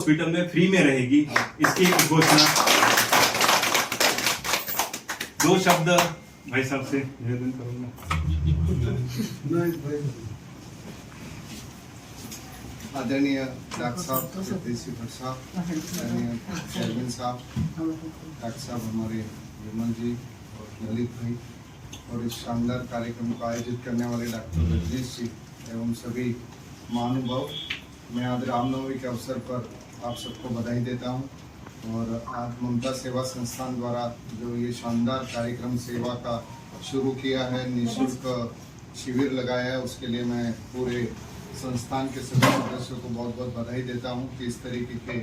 Hospital में free में रहेगी, इसकी घोषणा दो शब्द भाई साहब से निवेदन करूंगा। आदरणीय डॉक्टर साहब, जगदीश भट्ट साहब, आदरणीय चेयरमैन साहब, डॉक्टर साहब हमारे विमल जी और ललित भाई, और इस शानदार कार्यक्रम को आयोजित करने वाले डॉक्टर रजनीश जी एवं सभी महानुभाव, मैं आज रामनवमी के अवसर पर आप सबको बधाई देता हूं। और आज ममता सेवा संस्थान द्वारा जो ये शानदार कार्यक्रम सेवा का शुरू किया है, निःशुल्क शिविर लगाया है, उसके लिए मैं पूरे संस्थान के सभी सदस्यों को बहुत बहुत बधाई देता हूं कि इस तरीके के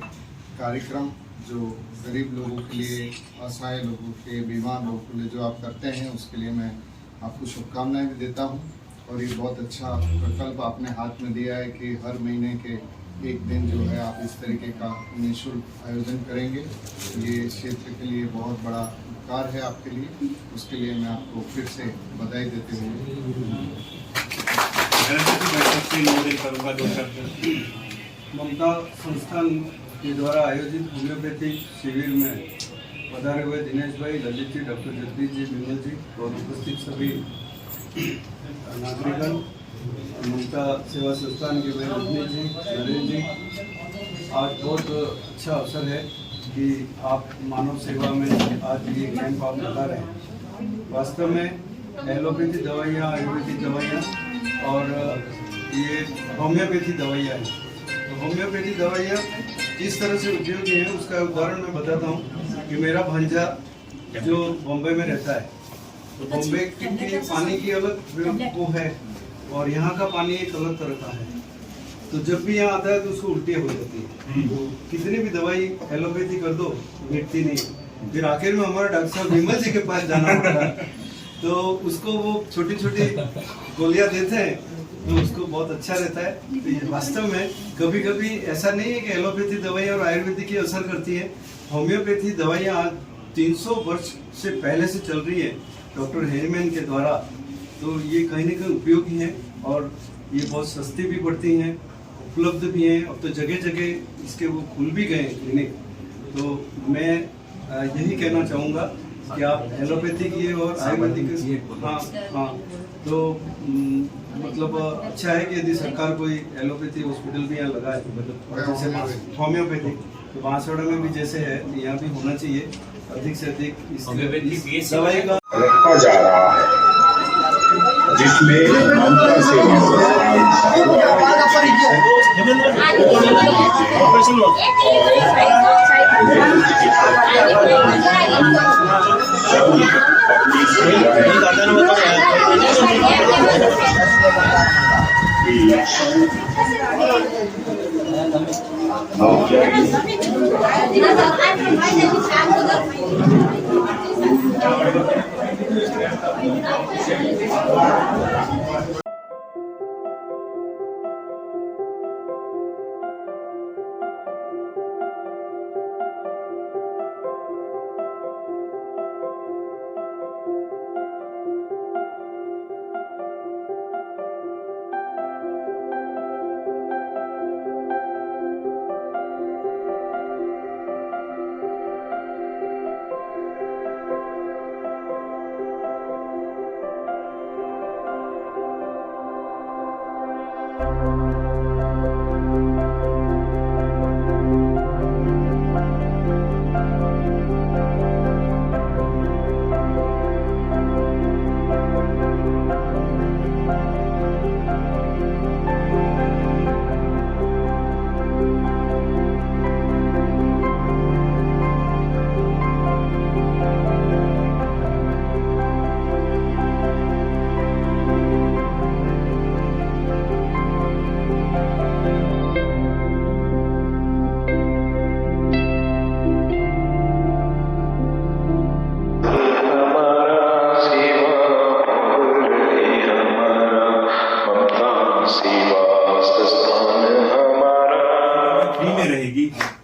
कार्यक्रम जो गरीब लोगों के लिए, असहाय लोगों के, बीमार लोगों के लिए जो आप करते हैं, उसके लिए मैं आपको शुभकामनाएं भी देता हूं। और ये बहुत अच्छा प्रकल्प आपने हाथ में दिया है कि हर महीने के एक दिन जो है आप इस तरीके का निःशुल्क आयोजन करेंगे। ये क्षेत्र के लिए बहुत बड़ा उपकार है आपके लिए, उसके लिए मैं आपको फिर से बधाई देते हुए ममता संस्थान के द्वारा आयोजित होम्योपैथी शिविर में पधारे हुए दिनेश भाई, ललित जी, डॉक्टर जगदीश जी, विमल जी और उपस्थित सभी नागरिकगण, ममता सेवा संस्थान के मैं रजनीश जी, नरेंद्र जी, आज बहुत अच्छा अवसर है कि आप मानव सेवा में आज ये कैंप आप लगा रहे हैं। वास्तव में एलोपैथी दवाइयाँ, आयुर्वेदिक दवाइयाँ और ये होम्योपैथी दवाइयाँ हैं। तो होम्योपैथी दवाइयाँ किस तरह से उपयोगी हैं उसका उदाहरण मैं बताता हूँ कि मेरा भांजा जो बॉम्बे में रहता है, तो बॉम्बे की पानी की अलग वो है और यहाँ का पानी एक अलग तरह का है। तो जब भी यहाँ आता है तो उसको उल्टियाँ हो जाती है। तो कितनी भी दवाई एलोपैथी कर दो मिटती नहीं। फिर आखिर में हमारे डॉक्टर साहब विमल जी के पास जाना पड़ता है, तो उसको वो छोटी छोटी गोलियाँ देते हैं, तो उसको बहुत अच्छा रहता है। तो ये वास्तव में कभी कभी ऐसा नहीं है कि एलोपैथी दवाई और आयुर्वेदिक की असर करती है। होम्योपैथी दवाइयाँ आज 300 वर्ष से पहले से चल रही है डॉक्टर हेनीमैन के द्वारा। तो ये कहीं ना कहीं उपयोगी है और ये बहुत सस्ती भी पड़ती हैं, उपलब्ध भी हैं। अब तो जगह जगह इसके वो खुल भी गए क्लिनिक। तो मैं यही कहना चाहूँगा कि आप एलोपैथी की और आयुर्वेदिक, हाँ, तो मतलब अच्छा है कि यदि सरकार कोई एलोपैथी हॉस्पिटल भी यहाँ लगाए, जैसे होम्योपैथी, तो बांसवाड़ा में भी जैसे है यहाँ भी होना चाहिए। अधिक से अधिक इस दवाई का रखा जा रहा है, जिसमें ममता सेवा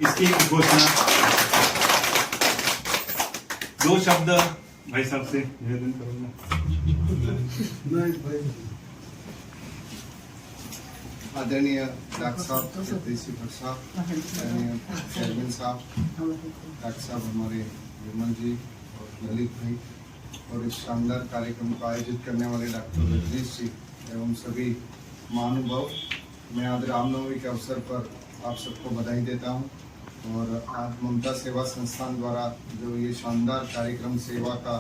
इसकी घोषणा दो शब्द भाई साहब से निवेदन करूंगा। आदरणीय डॉक्टर साहब जगदीश भट्ट साहब, आदरणीय चेयरमैन साहब, डॉक्टर साहब हमारे विमल जी और ललित भाई, और इस शानदार कार्यक्रम को आयोजित करने वाले डॉक्टर रजनीश जी एवं सभी महानुभाव, मैं आज रामनवमी के अवसर पर आप सबको बधाई देता हूं। और आज ममता सेवा संस्थान द्वारा जो ये शानदार कार्यक्रम सेवा का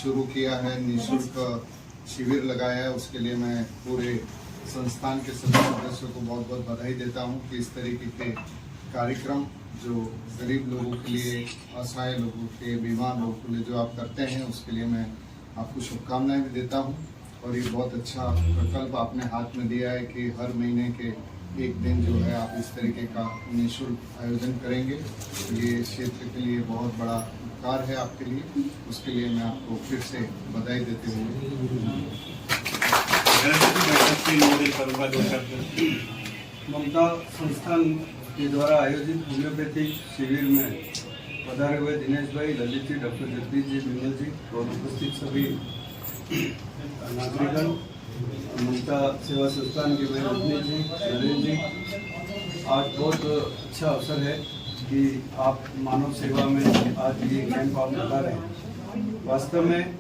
शुरू किया है, निःशुल्क शिविर लगाया है, उसके लिए मैं पूरे संस्थान के सभी सदस्यों को बहुत बहुत बधाई देता हूं कि इस तरीके के कार्यक्रम जो गरीब लोगों के लिए, असहाय लोगों के, बीमार लोगों के लिए जो आप करते हैं, उसके लिए मैं आपको शुभकामनाएं भी देता हूं। और ये बहुत अच्छा प्रकल्प आपने हाथ में दिया है कि हर महीने के एक दिन जो है आप इस तरीके का निःशुल्क आयोजन करेंगे। ये क्षेत्र के लिए बहुत बड़ा उपकार है आपके लिए, उसके लिए मैं आपको फिर से बधाई देते हुए करूँगा 2 शब्द। ममता संस्थान के द्वारा आयोजित होम्योपैथिक शिविर में पधारे हुए दिनेश भाई, ललित जी, डॉक्टर जगदीश जी, विमल जी और उपस्थित सभी नागरिकगण, ममता सेवा संस्थान के मैं रजनीश जी, नरेंद्र जी, आज बहुत अच्छा अवसर है कि आप मानव सेवा में आज ये कैंप आप लगा रहे हैं। वास्तव में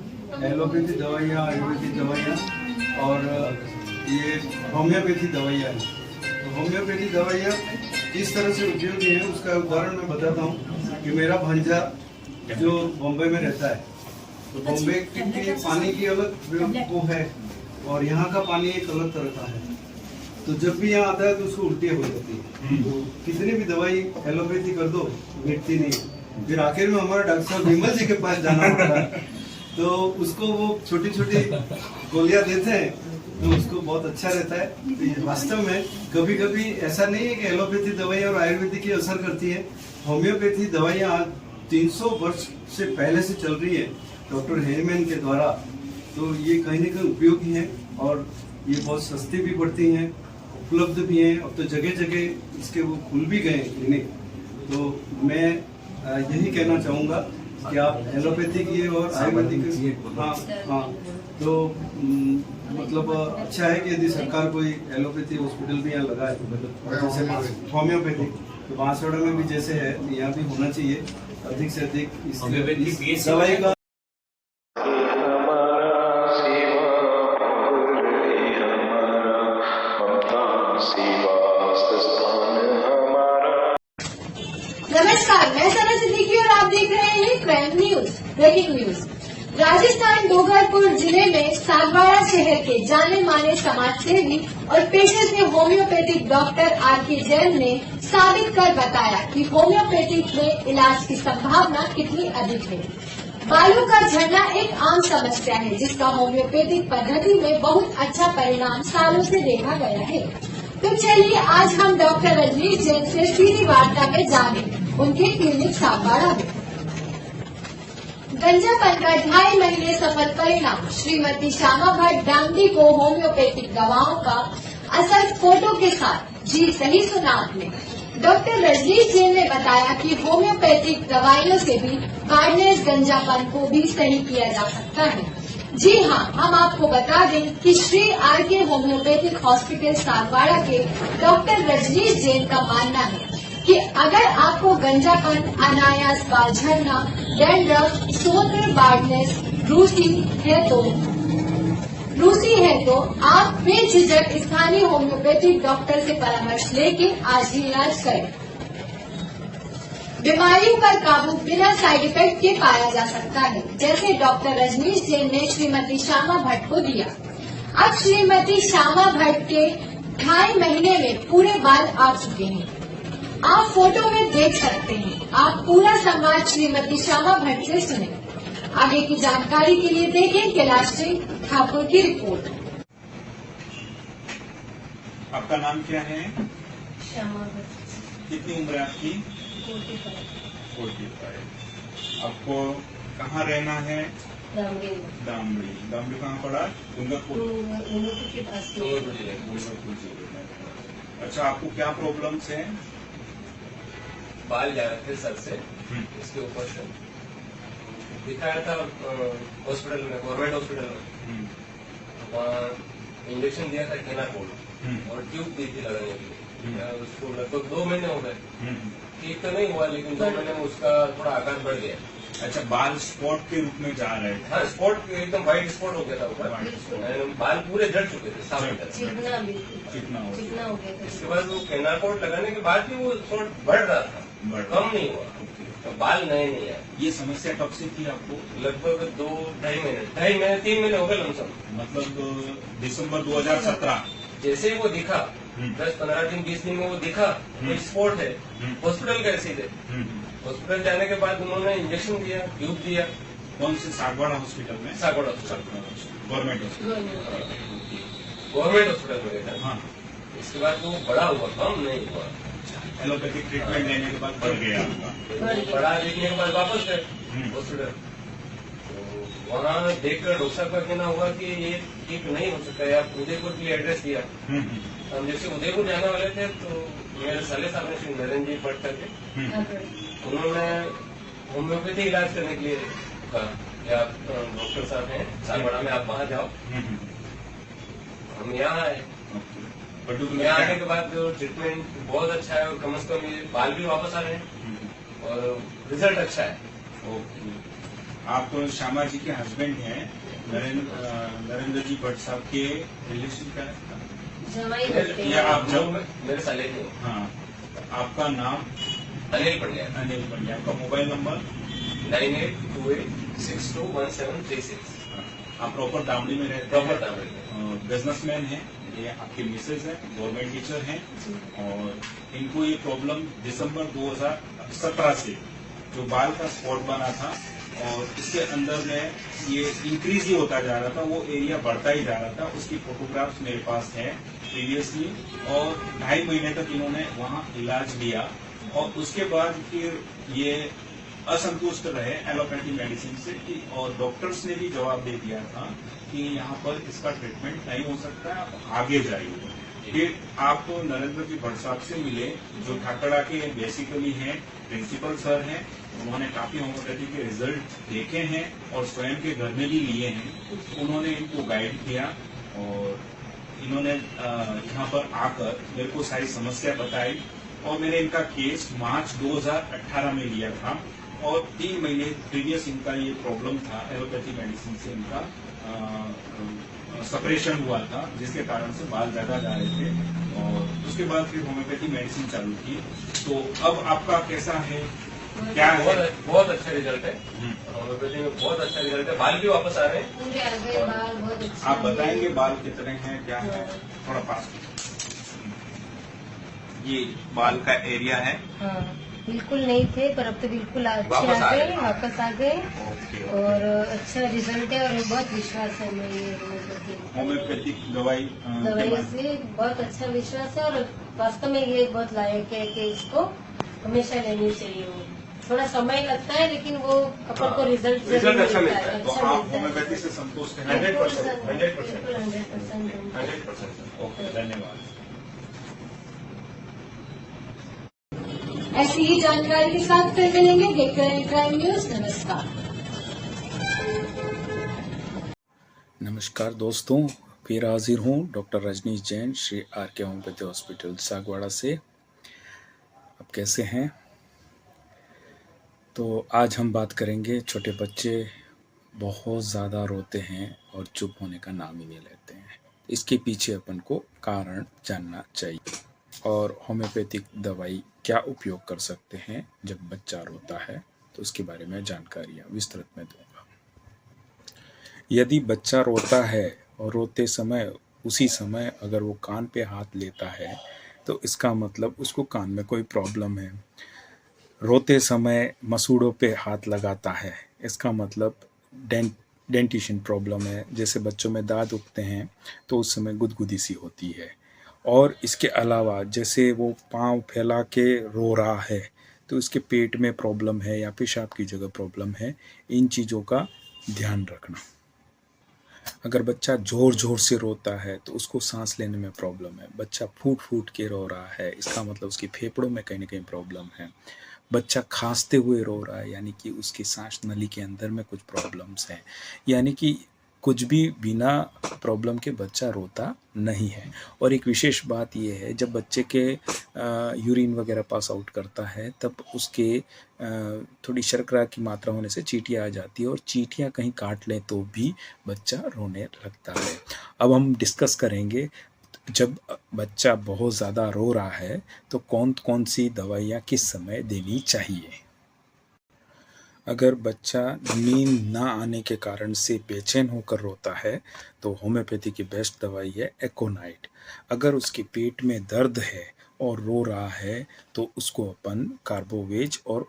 एलोपैथी दवाइयाँ, आयुर्वेदिक दवाइयाँ और ये होम्योपैथी दवाइयाँ हैं। तो होम्योपैथी दवाइयाँ किस तरह से उपयोगी हैं उसका उदाहरण मैं बताता हूँ कि मेरा भांजा जो बॉम्बे में रहता है, तो बॉम्बे के पानी की अलग वो है और यहाँ का पानी एक अलग तरह का है। तो जब भी यहाँ आता है तो उसको उल्टियाँ हो जाती है। तो कितनी भी दवाई एलोपैथी कर दो, मिटती नहीं। फिर आखिर में हमारे डॉक्टर साहब विमल जी के पास जाना पड़ता है, तो उसको वो छोटी छोटी गोलियां देते हैं, तो उसको बहुत अच्छा रहता है। तो वास्तव में कभी कभी ऐसा नहीं है कि एलोपैथी दवाइयाँ और आयुर्वेदिक की असर करती है। होम्योपैथी दवाइयाँ आज 300 वर्ष से पहले से चल रही है डॉक्टर हेनीमैन के द्वारा। तो ये कहीं ना कहीं उपयोगी है और ये बहुत सस्ती भी पड़ती हैं, उपलब्ध भी हैं। अब तो जगह जगह इसके वो खुल भी गए क्लिनिक। तो मैं यही कहना चाहूँगा कि आप एलोपैथी की और आयुर्वेदिक, हाँ, तो मतलब अच्छा है कि यदि सरकार कोई एलोपैथी हॉस्पिटल भी यहाँ लगाए, जैसे होम्योपैथिक, तो बांसवाड़ा में भी जैसे है, यहाँ भी होना चाहिए अधिक से अधिक इस दवाई का। नमस्कार, मैं सना सिद्दीकी और आप देख रहे हैं crime news. Breaking news. Rajasthan Dungarpur जिले में सागवाड़ा शहर के जाने माने समाजसेवी और पेशे से होम्योपैथिक डॉक्टर आर.के. जैन ने साबित कर बताया कि होम्योपैथिक में इलाज की संभावना कितनी अधिक है। बालों का झड़ना एक आम समस्या है, जिसका होम्योपैथिक पद्धति में बहुत अच्छा परिणाम सालों से देखा गया है। तो चलिए आज हम डॉक्टर रजनीश जैन से सीधी वार्ता में जाने उनके क्लिनिक सागवाड़ा में। गंजापन का 2.5 महीने सफल परिणाम। श्रीमती श्यामा भट्ट डांगडी को होम्योपैथिक दवाओं का असर फोटो के साथ। जी सही सुना आपने। डॉक्टर रजनीश जैन ने बताया कि होम्योपैथिक दवाइयों से भी कार्डनेस, गंजापन को भी सही किया जा सकता है। जी हाँ, हम आपको बता दें कि Shri R K. Homeopathic hospital Sagwara के डॉक्टर रजनीश जैन का मानना है कि अगर आपको गंजापन, अनायास बाल झड़ना, डैंड्रफ, सोत्र, बार्डनेस, रूसी है तो आप बेझिझक स्थानीय होम्योपैथिक डॉक्टर से परामर्श लेके आज ही इलाज करें। बीमारियों पर काबू बिना साइड इफेक्ट के पाया जा सकता है, जैसे डॉक्टर रजनीश जैन ने श्रीमती श्यामा भट्ट को दिया। अब श्रीमती श्यामा भट्ट के 2.5 महीने में पूरे बाल आ चुके हैं। आप फोटो में देख सकते हैं। आप पूरा संवाद श्रीमती श्यामा भट्ट से सुने। आगे की जानकारी के लिए देखें कैलाश सिंह ठाकुर की रिपोर्ट। आपका नाम क्या है? श्यामा भट्ट। कितनी उम्र है आपकी? 45। आपको कहाँ रहना है? दामड़ी। दामड़ी कहाँ पड़ा? डूंगरपुर के पास। डूंगरपुर जिले में। अच्छा, आपको क्या प्रॉब्लम्स है? बाल जा रहे थे सर से, इसके ऊपर से दिखाया था हॉस्पिटल में, गवर्नमेंट हॉस्पिटल में। वहाँ इंजेक्शन दिया था केनाकोल और ट्यूब दी थी लगाने के लिए। उसको लगभग 2 महीने हो गए, ठीक तो नहीं हुआ, लेकिन 2 महीने में उसका थोड़ा आकार बढ़ गया। अच्छा, बाल स्पॉट के रूप में जा रहे थे? हाँ, स्पॉट एकदम व्हाइट स्पॉट हो गया था ऊपर, बाल पूरे झड़ चुके थे साफ तरह। चिकना बिल्कुल कितना हो चिकना हो गया था। इसके बाद वो केनाकोल लगाने के बाद भी वो स्पॉट बढ़ रहा था, कम नहीं हुआ, तो बाल नए नहीं आए। ये समस्या कब से थी आपको? लगभग 2-2.5 महीने 3 महीने हो गए लमसम। मतलब दिसंबर 2017 जैसे ही वो दिखा, 10-15 दिन 20 दिन में वो दिखा कोई स्पॉट है, हॉस्पिटल गए सीधे। हॉस्पिटल जाने के बाद उन्होंने इंजेक्शन दिया, ट्यूब दिया। कौन से? सागवाड़ा हॉस्पिटल में? Sagwara hospital, government hospital. Government hospital में गया था। हाँ, इसके बाद वो बड़ा हुआ, कम नहीं हुआ। एलोपैथिक ट्रीटमेंट लेने के बाद बढ़ गया आपका। बड़ा देखने के बाद वापस गए हॉस्पिटल, तो वहाँ देखकर डॉक्टर साहब का कहना हुआ कि ये ठीक नहीं हो सकता है, आप उदयपुर के लिए एड्रेस दिया। हम जैसे उदयपुर जाने वाले थे तो मेरे साले साहब ने श्री नरेंद्र जी भट्ट थे, उन्होंने होम्योपैथी इलाज करने के लिए कहा कि आप डॉक्टर साहब हैं सागवाड़ा में, आप वहाँ जाओ। हम यहाँ आए, यहाँ आने के बाद ट्रीटमेंट बहुत अच्छा है और कम से कम ये बाल भी वापस आ रहे हैं और रिजल्ट अच्छा है। ओके, आप तो श्यामा जी के हस्बैंड हैं, नरेंद्र जी भट्ट साहब के रिलेशन का है? जवाई लगते या हैं। आप जब? मेरे साले नहीं। हाँ, आपका नाम? अनिल पंड्या। अनिल पंड्या। आपका मोबाइल नंबर? 9828621736। आप प्रॉपर दामड़ी में रहते हैं? प्रॉपर दामड़ी में। बिजनेसमैन हैं, ये आपके मिसेज हैं, गवर्नमेंट टीचर हैं, और इनको ये प्रॉब्लम दिसंबर 2017 से जो बाल का स्पॉट बना था और इसके अंदर में ये इंक्रीज ही होता जा रहा था, वो एरिया बढ़ता ही जा रहा था, उसकी फोटोग्राफ्स मेरे पास है प्रीवियसली, और 2.5 महीने तक इन्होंने वहाँ इलाज लिया और उसके बाद फिर ये असंतुष्ट रहे एलोपैथी मेडिसिन से और डॉक्टर्स ने भी जवाब दे दिया था कि यहाँ पर इसका ट्रीटमेंट नहीं हो सकता है, आप आगे जाइए। फिर आप नरेंद्र जी भट्ट साहब से मिले, जो ठाकड़ा के बेसिकली हैं, प्रिंसिपल सर हैं, उन्होंने काफी होम्योपैथी के रिजल्ट देखे हैं और स्वयं के घर में भी लिए हैं। उन्होंने इनको गाइड किया और इन्होंने यहाँ पर आकर मेरे को सारी समस्या बताई और मैंने इनका केस मार्च 2018 में लिया था और 3 महीने प्रीवियस इनका ये प्रॉब्लम था, एलोपैथी मेडिसिन से इनका सेपरेशन हुआ था, जिसके कारण से बाल ज्यादा जा रहे थे और उसके बाद फिर होम्योपैथी मेडिसिन चालू की। तो अब आपका कैसा है, क्या है? बहुत अच्छा रिजल्ट है, होम्योपैथी में बहुत अच्छा रिजल्ट है, बाल भी वापस आ रहे हैं। पूरे आ गए बाल, बहुत अच्छे। आप बताएंगे बाल कितने हैं, क्या है? थोड़ा पास। ये बाल का एरिया है? हाँ, बिल्कुल नहीं थे पर अब तो बिल्कुल अच्छे वापस आ आ गए, गए। वापस आ गए ओके। और अच्छा रिजल्ट है और बहुत विश्वास है मैं ये होम्योपैथिक दवाई दवाई से बहुत अच्छा विश्वास है और वास्तव में ये बहुत लायक है कि इसको हमेशा लेनी चाहिए। वो थोड़ा समय लगता है लेकिन वो अपन को रिजल्ट रिजल्ट अच्छा मिलता है। तो आप होम्योपैथी से संतुष्ट हैं? 100%, 100%। 100%। ओके, धन्यवाद। ऐसी ही जानकारी के साथ फिर मिलेंगे। देखते रहें क्राइम न्यूज। नमस्कार। नमस्कार दोस्तों, फिर हाजिर हूँ doctor Rajneesh Jain, Shri R K. Homeopathy hospital Sagwara से। अब कैसे हैं? तो आज हम बात करेंगे, छोटे बच्चे बहुत ज़्यादा रोते हैं और चुप होने का नाम ही नहीं लेते हैं। इसके पीछे अपन को कारण जानना चाहिए और होम्योपैथिक दवाई क्या उपयोग कर सकते हैं जब बच्चा रोता है, तो उसके बारे में जानकारियाँ विस्तृत में दूंगा। यदि बच्चा रोता है और रोते समय उसी समय अगर वो कान पे हाथ लेता है तो इसका मतलब उसको कान में कोई प्रॉब्लम है। रोते समय मसूड़ों पे हाथ लगाता है, इसका मतलब डेंटिशन प्रॉब्लम है। जैसे बच्चों में दांत उगते हैं तो उस समय गुदगुदी सी होती है। और इसके अलावा जैसे वो पाँव फैला के रो रहा है तो इसके पेट में प्रॉब्लम है या पेशाब की जगह प्रॉब्लम है। इन चीज़ों का ध्यान रखना। अगर बच्चा ज़ोर ज़ोर से रोता है तो उसको सांस लेने में प्रॉब्लम है। बच्चा फूट फूट के रो रहा है, इसका मतलब उसकी फेफड़ों में कहीं ना कहीं प्रॉब्लम है। बच्चा खांसते हुए रो रहा है, यानी कि उसकी सांस नली के अंदर में कुछ प्रॉब्लम्स हैं। यानी कि कुछ भी बिना प्रॉब्लम के बच्चा रोता नहीं है। और एक विशेष बात ये है, जब बच्चे के यूरिन वगैरह पास आउट करता है तब उसके थोड़ी शर्करा की मात्रा होने से चींटियाँ आ जाती है और चींटियाँ कहीं काट लें तो भी बच्चा रोने लगता है। अब हम डिस्कस करेंगे, जब बच्चा बहुत ज़्यादा रो रहा है तो कौन कौन सी दवाइयाँ किस समय देनी चाहिए। अगर बच्चा नींद ना आने के कारण से बेचैन होकर रोता है तो होम्योपैथी की बेस्ट दवाई है एकोनाइट। अगर उसके पेट में दर्द है और रो रहा है तो उसको अपन कार्बोवेज, और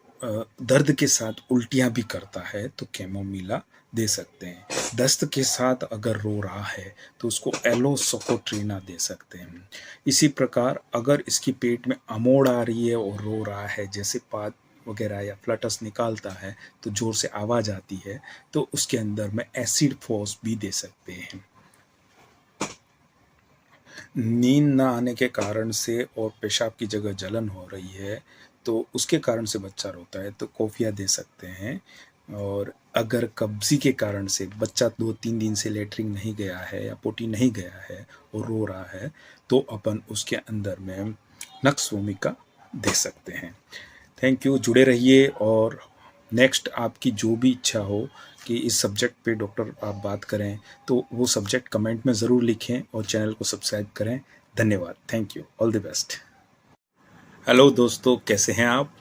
दर्द के साथ उल्टियाँ भी करता है तो कैमोमिला दे सकते हैं। दस्त के साथ अगर रो रहा है तो उसको एलोसोकोट्रिना दे सकते हैं। इसी प्रकार अगर इसकी पेट में अमोड़ आ रही है और रो रहा है, जैसे पाद वगैरह या फ्लटस निकालता है तो ज़ोर से आवाज़ आती है, तो उसके अंदर में एसिड फोस भी दे सकते हैं। नींद ना आने के कारण से और पेशाब की जगह जलन हो रही है तो उसके कारण से बच्चा रोता है तो कोफिया दे सकते हैं। और अगर कब्जी के कारण से बच्चा 2-3 दिन से लेटरिन नहीं गया है या पोटी नहीं गया है और रो रहा है तो अपन उसके अंदर में नक्स वोमिका दे सकते हैं। थैंक यू, जुड़े रहिए। और नेक्स्ट आपकी जो भी इच्छा हो कि इस सब्जेक्ट पे डॉक्टर आप बात करें तो वो सब्जेक्ट कमेंट में ज़रूर लिखें और चैनल को सब्सक्राइब करें। धन्यवाद, thank you, all the best. Hello दोस्तों, कैसे हैं आप?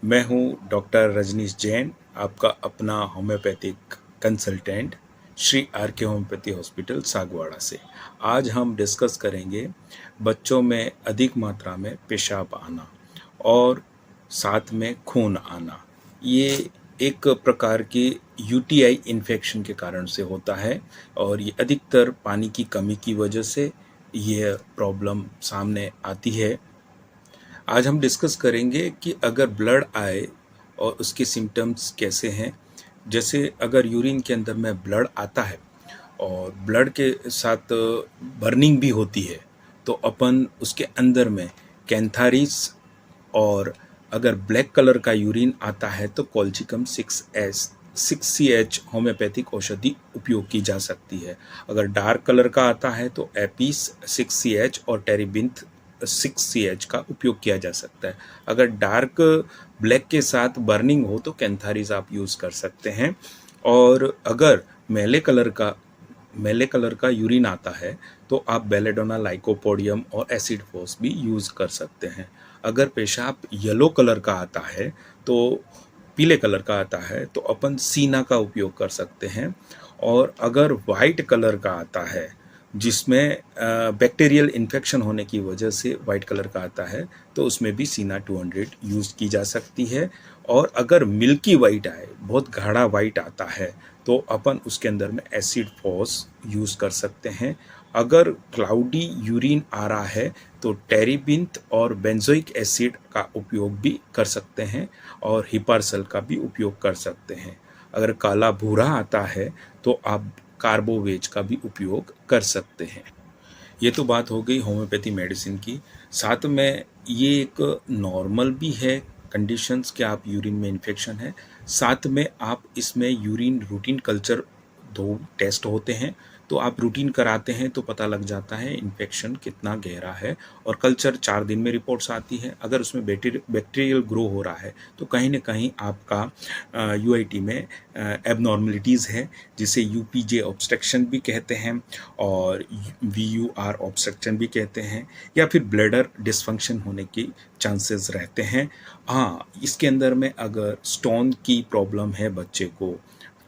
मैं हूं डॉक्टर रजनीश जैन, आपका अपना होम्योपैथिक कंसल्टेंट श्री आर के होम्योपैथी हॉस्पिटल सागवाड़ा से। आज हम डिस्कस करेंगे बच्चों में अधिक मात्रा में पेशाब आना और साथ में खून आना। ये एक प्रकार की यूटीआई इन्फेक्शन के कारण से होता है और ये अधिकतर पानी की कमी की वजह से ये प्रॉब्लम सामने आती है। आज हम डिस्कस करेंगे कि अगर ब्लड आए और उसके सिम्टम्स कैसे हैं। जैसे अगर यूरिन के अंदर में ब्लड आता है और ब्लड के साथ बर्निंग भी होती है तो अपन उसके अंदर में कैंथारिस, और अगर ब्लैक कलर का यूरिन आता है तो कोल्चिकम 6CH होम्योपैथिक औषधि उपयोग की जा सकती है। अगर डार्क कलर का आता है तो एपीस 6CH और टेरिबिंथ 6CH का उपयोग किया जा सकता है। अगर डार्क ब्लैक के साथ बर्निंग हो तो कैंथारिस आप यूज़ कर सकते हैं। और अगर मैले कलर का यूरिन आता है तो आप बेलेडोना, लाइकोपोडियम और एसिड फोस भी यूज़ कर सकते हैं। अगर पेशाब येलो कलर का आता है तो पीले कलर का आता है तो अपन सीना का उपयोग कर सकते हैं। और अगर वाइट कलर का आता है जिसमें बैक्टीरियल इन्फेक्शन होने की वजह से वाइट कलर का आता है तो उसमें भी सीना 200 यूज़ की जा सकती है। और अगर मिल्की वाइट आए, बहुत गाढ़ा वाइट आता है तो अपन उसके अंदर में एसिड फोस यूज़ कर सकते हैं। अगर क्लाउडी यूरिन आ रहा है तो टेरिबिंथ और बेंजोइक एसिड का उपयोग भी कर सकते हैं और हिपारसल का भी उपयोग कर सकते हैं। अगर काला भूरा आता है तो आप कार्बोवेज का भी उपयोग कर सकते हैं। ये तो बात हो गई होम्योपैथी मेडिसिन की। साथ में ये एक नॉर्मल भी है कंडीशंस कि आप यूरिन में इन्फेक्शन है। साथ में आप इसमें यूरिन रूटीन कल्चर 2 टेस्ट होते हैं तो आप रूटीन कराते हैं तो पता लग जाता है इन्फेक्शन कितना गहरा है। और कल्चर 4 दिन में रिपोर्ट्स आती है। अगर उसमें बैक्टीरियल ग्रो हो रहा है तो कहीं ना कहीं आपका यूआईटी में एबनॉर्मलिटीज़ है, जिसे यूपीजे ऑब्स्ट्रक्शन भी कहते हैं और वीयूआर ऑब्स्ट्रक्शन भी कहते हैं, या फिर ब्लैडर डिसफंक्शन होने की चांसेस रहते हैं। हाँ, इसके अंदर में अगर स्टोन की प्रॉब्लम है बच्चे को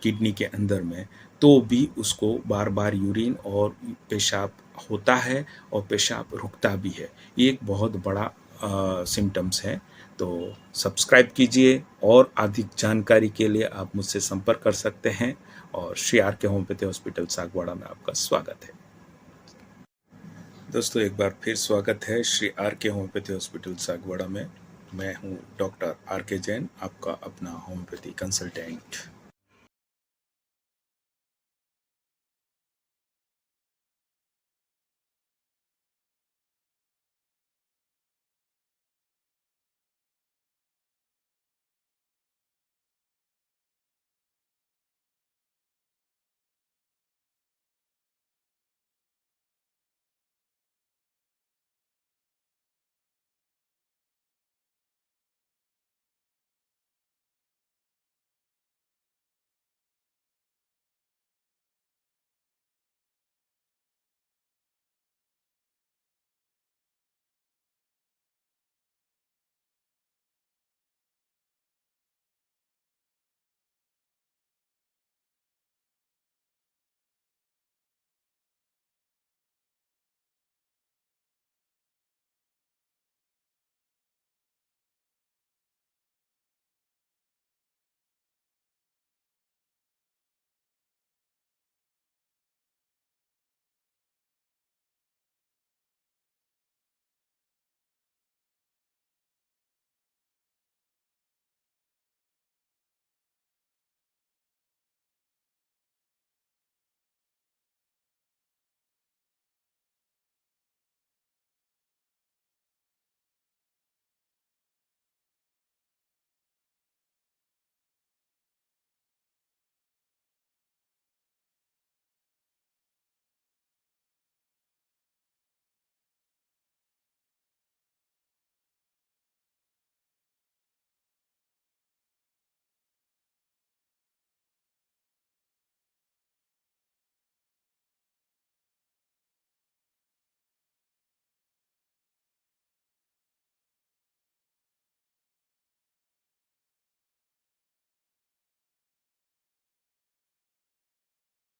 किडनी के अंदर में तो भी उसको बार बार यूरिन और पेशाब होता है और पेशाब रुकता भी है। ये एक बहुत बड़ा सिम्टम्स है। तो सब्सक्राइब कीजिए और अधिक जानकारी के लिए आप मुझसे संपर्क कर सकते हैं। और श्री आर के होम्योपैथी हॉस्पिटल सागवाड़ा में आपका स्वागत है। दोस्तों, एक बार फिर स्वागत है श्री आर के होम्योपैथी हॉस्पिटल सागवाड़ा में। मैं हूं डॉक्टर आर के जैन, आपका अपना होम्योपैथी कंसल्टेंट।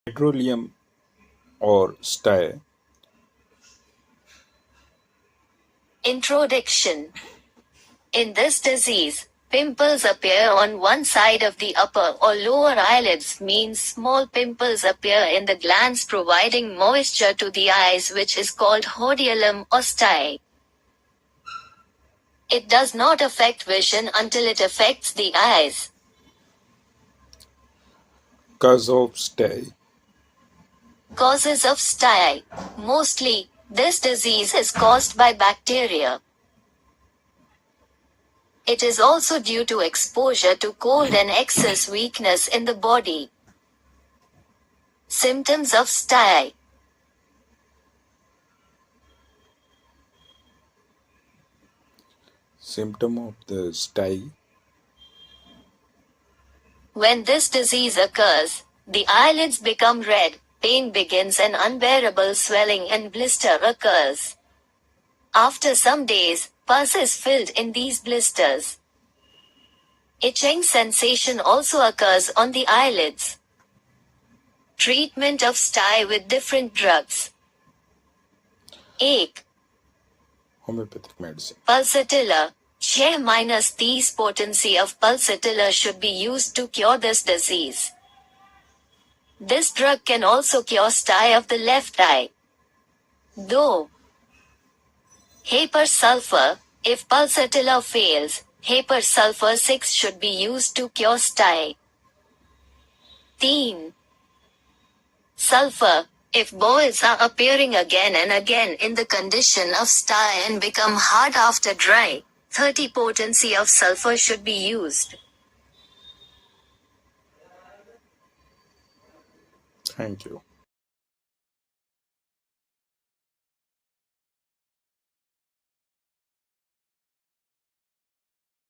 पेट्रोलियम और स्टाई। Introduction. In this disease, pimples appear on one side of the upper or lower eyelids, means small pimples appear in the glands providing moisture to the eyes, which is called hordeolum or stye. It does not affect vision until it affects the eyes. Cause of stye. Causes of stye. Mostly, this disease is caused by bacteria. It is also due to exposure to cold and excess weakness in the body. Symptoms of stye. Symptom of the stye. When this disease occurs, the eyelids become red, pain begins and unbearable swelling and blister occurs. After some days, pus is filled in these blisters. Itching sensation also occurs on the eyelids. Treatment of stye with different drugs. 1. Homeopathic medicine. Pulsatilla. 6-30 potency of pulsatilla should be used to cure this disease. This drug can also cure stye of the left eye. 2. Hypersulfur. If pulsatilla fails, hypersulfur 6 should be used to cure stye. 3. Sulfur. If boils are appearing again and again in the condition of stye and become hard after dry, 30 potency of sulfur should be used. Thank you.